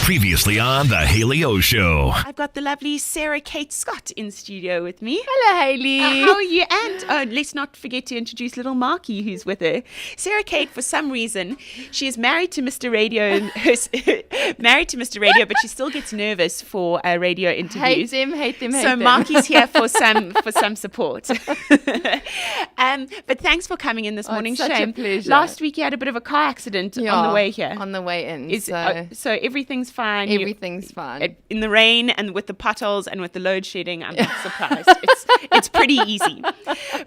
Previously on the Hayley O Show. I've got the lovely Sarah Kate Scott in studio with me. Hello, Hayley. How are you? And let's not forget to introduce little Marky, who's with her. Sarah Kate, for some reason, she is married to Mr. Radio, but she still gets nervous for radio interviews. Hate them. So Marky's here for some support. But thanks for coming in this morning. It's such a pleasure. Last week you had a bit of a car accident on the way here. On the way in. So everything's fine. Everything's fine. In the rain and with the potholes and with the load shedding, I'm not surprised. It's pretty easy.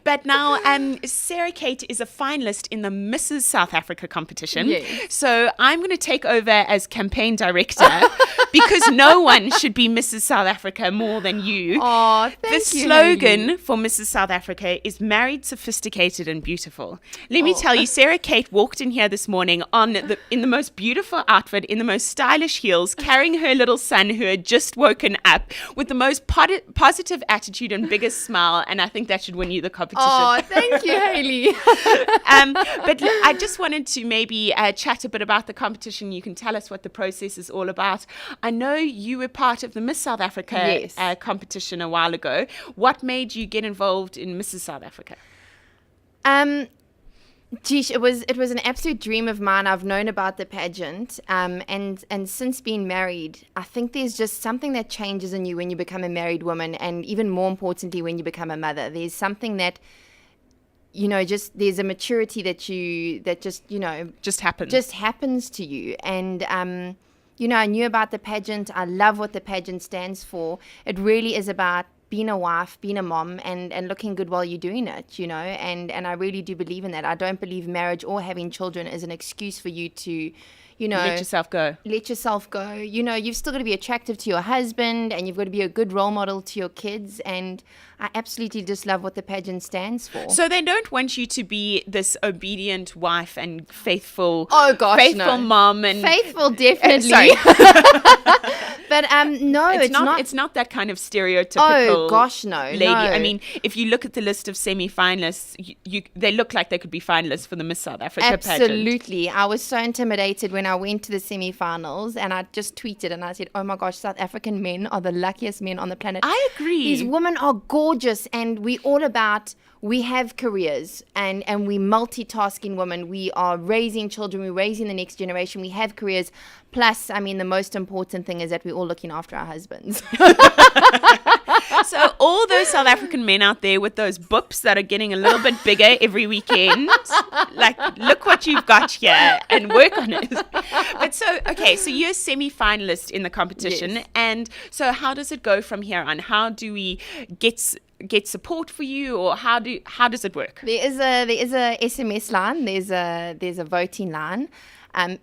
But now, Sarah Kate is a finalist in the Mrs. South Africa competition. Yes. So I'm going to take over as campaign director because no one should be Mrs. South Africa more than you. Oh, thank The you, slogan Hayley. for Mrs. South Africa is married, sophisticated and beautiful. Let me tell you, Sarah Kate walked in here this morning in the most beautiful outfit, in the most stylish heels, carrying her little son who had just woken up with the most positive attitude and biggest smile, and I think that should win you the competition. Oh, thank you, Hayley. But I just wanted to maybe chat a bit about the competition. You can tell us what the process is all about. I know you were part of the Miss South Africa competition a while ago. What made you get involved in Mrs. South Africa? Geesh, it was an absolute dream of mine. I've known about the pageant, and since being married, I think there's just something that changes in you when you become a married woman, and even more importantly, when you become a mother. There's something that, there's a maturity that just happens to you. And I knew about the pageant. I love what the pageant stands for. It really is about being a wife, being a mom, and looking good while you're doing it, and I really do believe in that. I don't believe marriage or having children is an excuse for you to, let yourself go. You've still got to be attractive to your husband, and you've got to be a good role model to your kids, and I absolutely just love what the pageant stands for. So they don't want you to be this obedient wife and faithful mom and faithful, definitely. Sorry. But no, it's not. It's not that kind of stereotypical. Oh gosh, no, lady. No. I mean, if you look at the list of semi-finalists, they look like they could be finalists for the Miss South Africa pageant. Absolutely. I was so intimidated when I went to the semi-finals, and I just tweeted and I said, "Oh my gosh, South African men are the luckiest men on the planet." I agree. These women are gorgeous, and we have careers, and we multitasking women. We are raising children. We're raising the next generation. We have careers. Plus, I mean, the most important thing is that we're all looking after our husbands. So all those South African men out there with those boops that are getting a little bit bigger every weekend, like, look what you've got here and work on it. But so you're a semi-finalist in the competition. Yes. And so how does it go from here on? How do we get support for you, or how does it work? There is a SMS line. There's a voting line.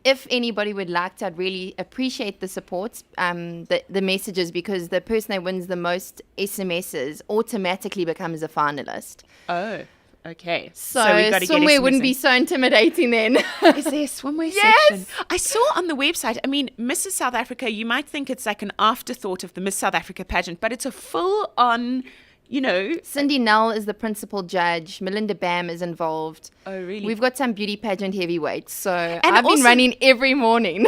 If anybody would like to, I'd really appreciate the support, the messages, because the person that wins the most SMSs automatically becomes a finalist. Oh, okay. So we got to get swimwear wouldn't be so intimidating then. Is there a swimwear Yes! section? I saw on the website, I mean, Mrs. South Africa, you might think it's like an afterthought of the Miss South Africa pageant, but it's a full-on, Cindy Null is the principal judge. Melinda Bam is involved. Oh, really? We've got some beauty pageant heavyweights. So And I've been also- running every morning.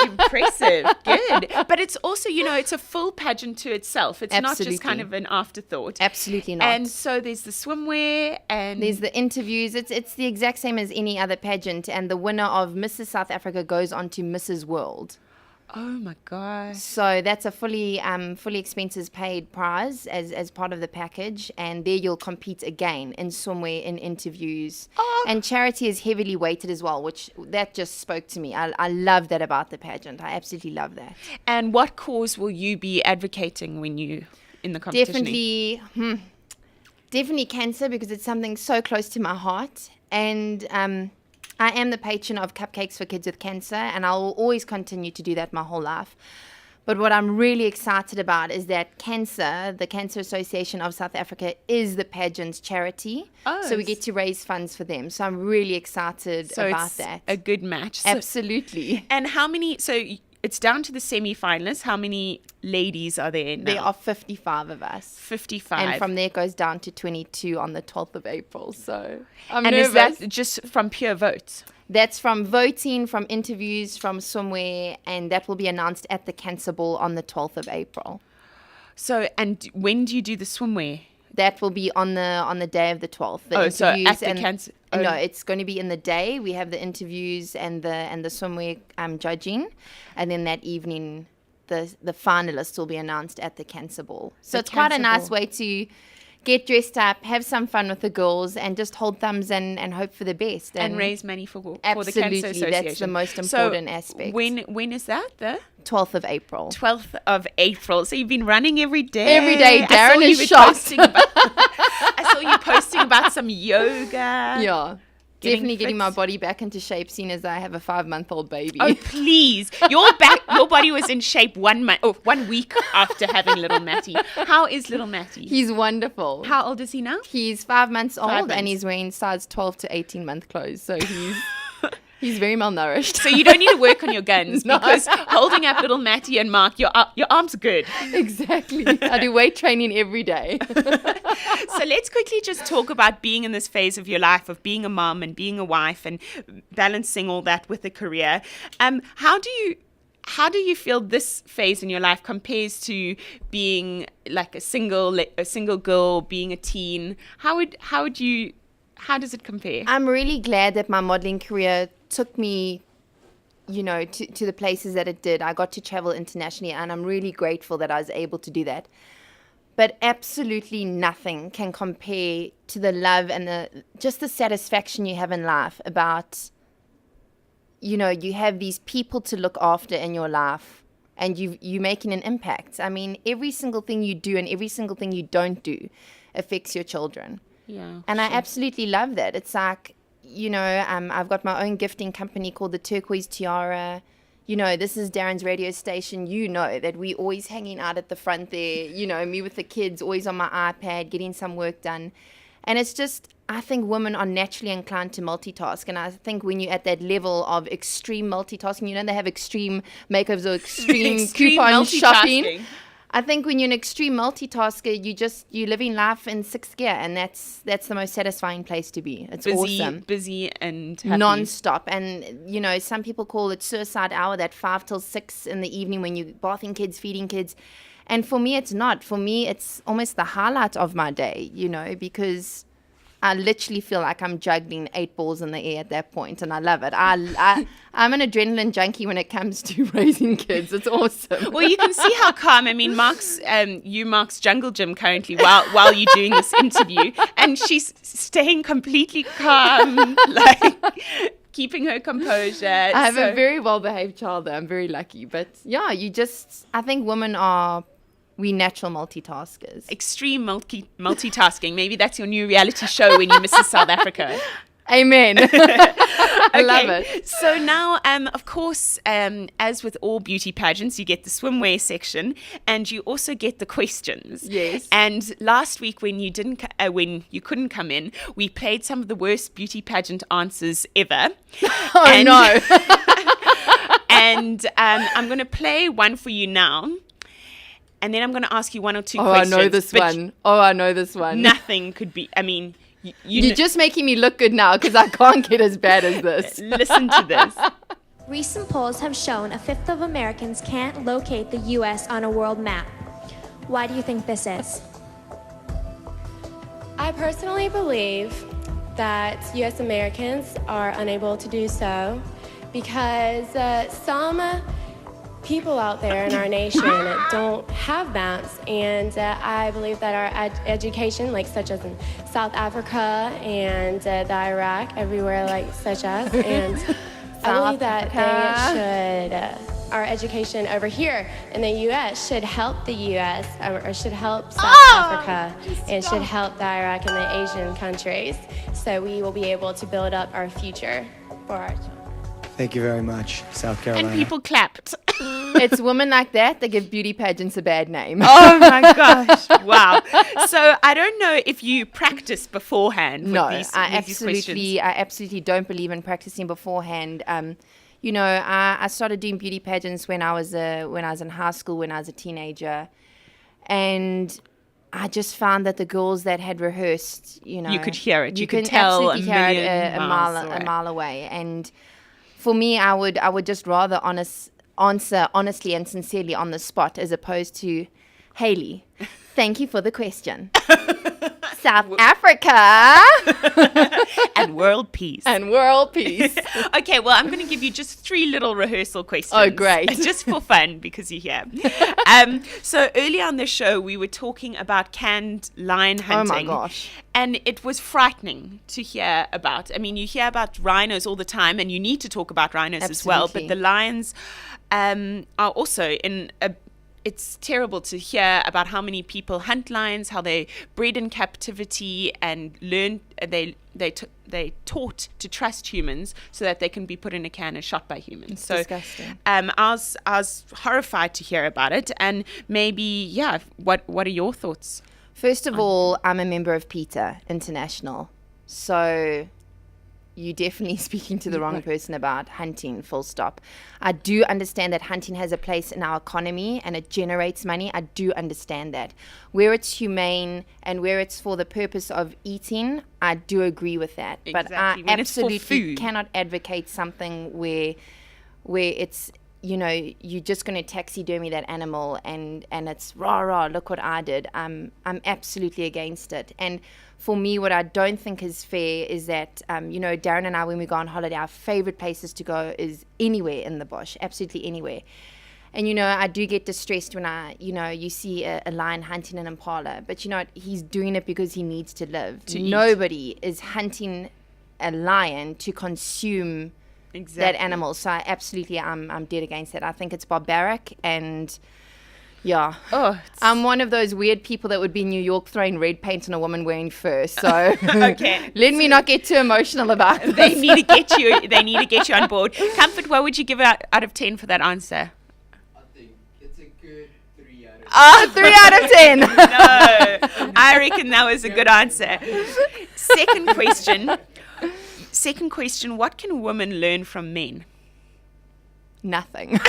Impressive. Good. But it's also, it's a full pageant to itself. It's not just Absolutely. kind of an afterthought. Absolutely not. And so there's the swimwear and There's the interviews. It's the exact same as any other pageant. And the winner of Mrs. South Africa goes on to Mrs. World. oh my gosh. So that's a fully expenses paid prize as part of the package, and there you'll compete again in swimwear, in interviews, and charity is heavily weighted as well, which that just spoke to me. I love that about the pageant. I absolutely love that. And what cause will you be advocating when you in the competition? Definitely cancer, because it's something so close to my heart, and I am the patron of Cupcakes for Kids with Cancer, and I'll always continue to do that my whole life. But what I'm really excited about is that the Cancer Association of South Africa, is the pageant's charity. So we get to raise funds for them. So I'm really excited about that. A good match. Absolutely. And how many, so it's down to the semi-finalists. How many ladies are there now? There are 55 of us. 55. And from there it goes down to 22 on the 12th of April. So I'm and nervous. Is that just from pure votes? That's from voting, from interviews, from swimwear, and that will be announced at the Cancer Ball on the 12th of April. So, and when do you do the swimwear? That will be on the day of the 12th. So at the cancer. No, it's going to be in the day. We have the interviews and the swimwear judging, and then that evening, the finalists will be announced at the Cancer Ball. So it's quite a nice way to get dressed up, have some fun with the girls, and just hold thumbs and hope for the best. And raise money for the Cancer Absolutely, Association. that's the most important aspect. When is that? The 12th of April. 12th of April. So you've been running every day. Every day. Darren is shocked. I saw you posting about some yoga. Yeah. Definitely getting my body back into shape, seeing as I have a 5-month-old baby. Oh, please. Your body was in shape 1 week after having little Matty. How is little Matty? He's wonderful. How old is he now? He's 5 months old and he's wearing size 12 to 18-month clothes. So he's very malnourished. So you don't need to work on your guns because holding up little Matty and Mark, your arms are good. Exactly. I do weight training every day. So let's quickly just talk about being in this phase of your life of being a mom and being a wife and balancing all that with a career. How do you feel this phase in your life compares to being like a single girl, being a teen? How does it compare? I'm really glad that my modeling career took me, to the places that it did. I got to travel internationally, and I'm really grateful that I was able to do that. But absolutely nothing can compare to the love and just the satisfaction you have in life about, you have these people to look after in your life, and you're making an impact. I mean, every single thing you do and every single thing you don't do affects your children. Yeah, and I absolutely love that. It's like, I've got my own gifting company called the Turquoise Tiara. This is Darren's radio station. That we always hanging out at the front there. Me with the kids, always on my iPad, getting some work done. And it's just, I think women are naturally inclined to multitask. And I think when you're at that level of extreme multitasking, they have extreme makeovers or extreme coupon shopping. I think when you're an extreme multitasker, you're living life in sixth gear, and that's the most satisfying place to be. It's awesome. Busy and happy. Non-stop. And, some people call it suicide hour, that 5 till 6 in the evening when you're bathing kids, feeding kids. And for me, it's not. For me, it's almost the highlight of my day, because I literally feel like I'm juggling 8 balls in the air at that point, and I love it. I'm an adrenaline junkie when it comes to raising kids. It's awesome. Well, you can see how calm. I mean, Mark's Jungle Gym currently while you're doing this interview, and she's staying completely calm, like keeping her composure. I have a very well-behaved child there. I'm very lucky. But yeah, I think women are... we natural multitaskers. Extreme multitasking. Maybe that's your new reality show when you Mrs. South Africa. Amen. I love it. So now, of course, as with all beauty pageants, you get the swimwear section, and you also get the questions. Yes. And last week, when you couldn't come in, we played some of the worst beauty pageant answers ever. Oh no! And I'm going to play one for you now. And then I'm going to ask you 1 or 2 questions. I know this one. Nothing could be, You're just making me look good now because I can't get as bad as this. Listen to this. Recent polls have shown a fifth of Americans can't locate the U.S. on a world map. Why do you think this is? I personally believe that U.S. Americans are unable to do so because some people out there in our nation don't have maps, and I believe that our education, such as in South Africa and the Iraq, everywhere such as, and I believe that our education over here in the U.S. should help the U.S. or should help South Africa and should help the Iraq and the Asian countries, so we will be able to build up our future for our children. Thank you very much, South Carolina. And people clapped. It's women like that give beauty pageants a bad name. Oh my gosh. Wow. So I don't know if you practice beforehand. No, these I absolutely don't believe in practicing beforehand. I started doing beauty pageants when I was in high school, when I was a teenager, and I just found that the girls that had rehearsed, You could hear it. You could can tell absolutely hear it a a mile away. And for me, I would just rather answer honestly and sincerely on the spot, as opposed to, Hayley, thank you for the question. South Africa. And world peace. And world peace. Okay, well, I'm going to give you just 3 little rehearsal questions. Oh, great. Just for fun, because you're here. So earlier on the show, we were talking about canned lion hunting. Oh, my gosh. And it was frightening to hear about. I mean, you hear about rhinos all the time, and you need to talk about rhinos as well. But the lions are also in a... It's terrible to hear about how many people hunt lions, how they bred in captivity and learn. They taught to trust humans so that they can be put in a can and shot by humans. It's so disgusting. I was horrified to hear about it. And maybe, what are your thoughts? First of all, I'm a member of PETA International, so you're definitely speaking to the wrong person about hunting, full stop. I do understand that hunting has a place in our economy and it generates money. I do understand that. Where it's humane and where it's for the purpose of eating, I do agree with that. Exactly. But I When it's for absolutely food. cannot advocate something where it's, you're just going to taxidermy that animal and it's rah, look what I did. I'm absolutely against it. And for me, what I don't think is fair is that, Darren and I, when we go on holiday, our favorite places to go is anywhere in the bush, absolutely anywhere. And, I do get distressed when you see a lion hunting an impala. But, he's doing it because he needs to live. Nobody is hunting a lion to consume that animal. So I'm dead against that. I think it's barbaric and... Yeah. I'm one of those weird people that would be in New York throwing red paint on a woman wearing fur. So Okay. let me not get too emotional about it. They need to get you on board. Comfort, what would you give out of 10 for that answer? I think it's a good 3 out of 10. 3 out of 10. No, I reckon that was a good answer. Second question, what can women learn from men? Nothing.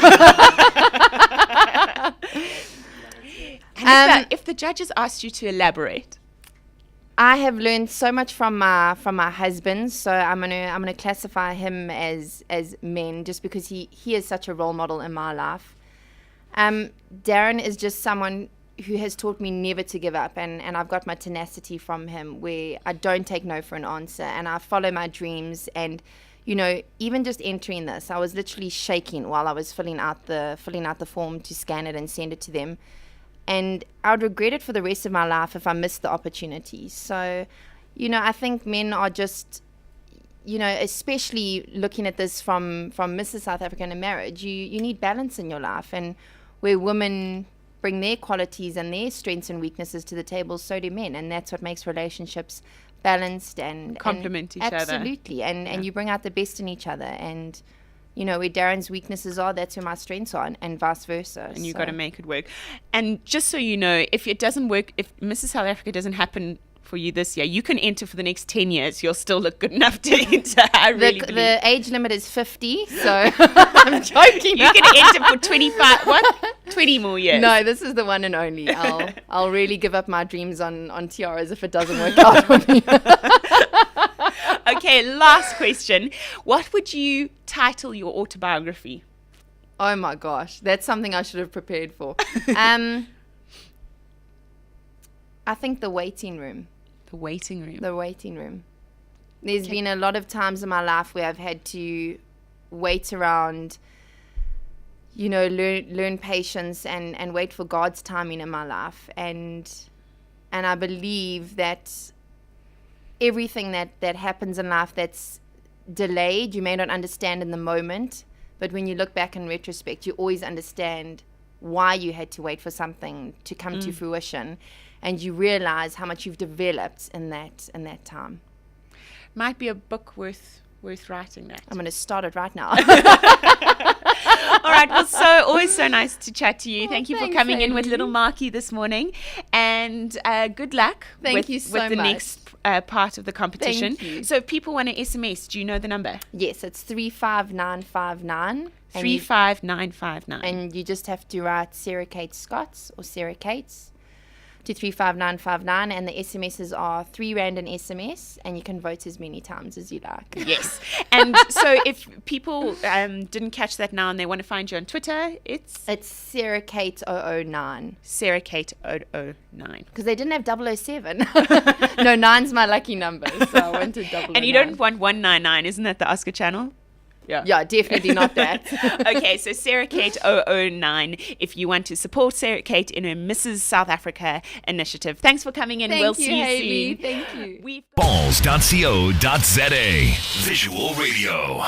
And if the judges asked you to elaborate? I have learned so much from my husband, so I'm gonna classify him as men just because he is such a role model in my life. Darren is just someone who has taught me never to give up, and I've got my tenacity from him where I don't take no for an answer and I follow my dreams. And even just entering this, I was literally shaking while I was filling out the form to scan it and send it to them. And I would regret it for the rest of my life if I missed the opportunity. So, I think men are just, especially looking at this from Mrs. South Africa in a marriage, you need balance in your life. And where women bring their qualities and their strengths and weaknesses to the table, so do men. And that's what makes relationships balanced and complement each other. Absolutely. And you bring out the best in each other. And where Darren's weaknesses are, that's where my strengths are, and vice versa. And you've got to make it work. And just so you know, if it doesn't work, if Mrs. South Africa doesn't happen for you this year, you can enter for the next 10 years. You'll still look good enough to enter. I really believe. The age limit is 50, so I'm joking. You can enter for 20 more years. No, this is the one and only. I'll really give up my dreams on tiaras if it doesn't work out for me. Okay, last question. What would you title your autobiography? Oh my gosh, that's something I should have prepared for. I think The Waiting Room. The Waiting Room. The Waiting Room. There's been a lot of times in my life where I've had to wait around, learn patience and wait for God's timing in my life. And I believe that everything that happens in life that's delayed, you may not understand in the moment, but when you look back in retrospect, you always understand why you had to wait for something to come to fruition, and you realize how much you've developed in that time. Might be a book worth Worth writing that. I'm going to start it right now. All right. Well, always so nice to chat to you. Thank you for thanks, coming in with Hayley. little Marky this morning, and good luck. Thank you so with the much. next part of the competition. Thank you. So, if people want to SMS, do you know the number? Yes, it's 35959. 35959. And you just have to write Sarah Kate Scots or Sarah Kate's to 35959, and the SMSs are 3 rand an SMS, and you can vote as many times as you like. Yes. And so if people didn't catch that now and they want to find you on Twitter, it's Sarah Kate 009 Sarah Kate 009. because they didn't have 007. No, 9's my lucky number, so I went to 009. And you don't want 199, isn't that the Oscar channel? Yeah, definitely not that. Okay, so Sarah Kate 009 if you want to support Sarah Kate in her Mrs. South Africa initiative. Thanks for coming in. We'll Thank you, see you Hayley. soon. Thank you. We've Balls.co.za. Visual Radio.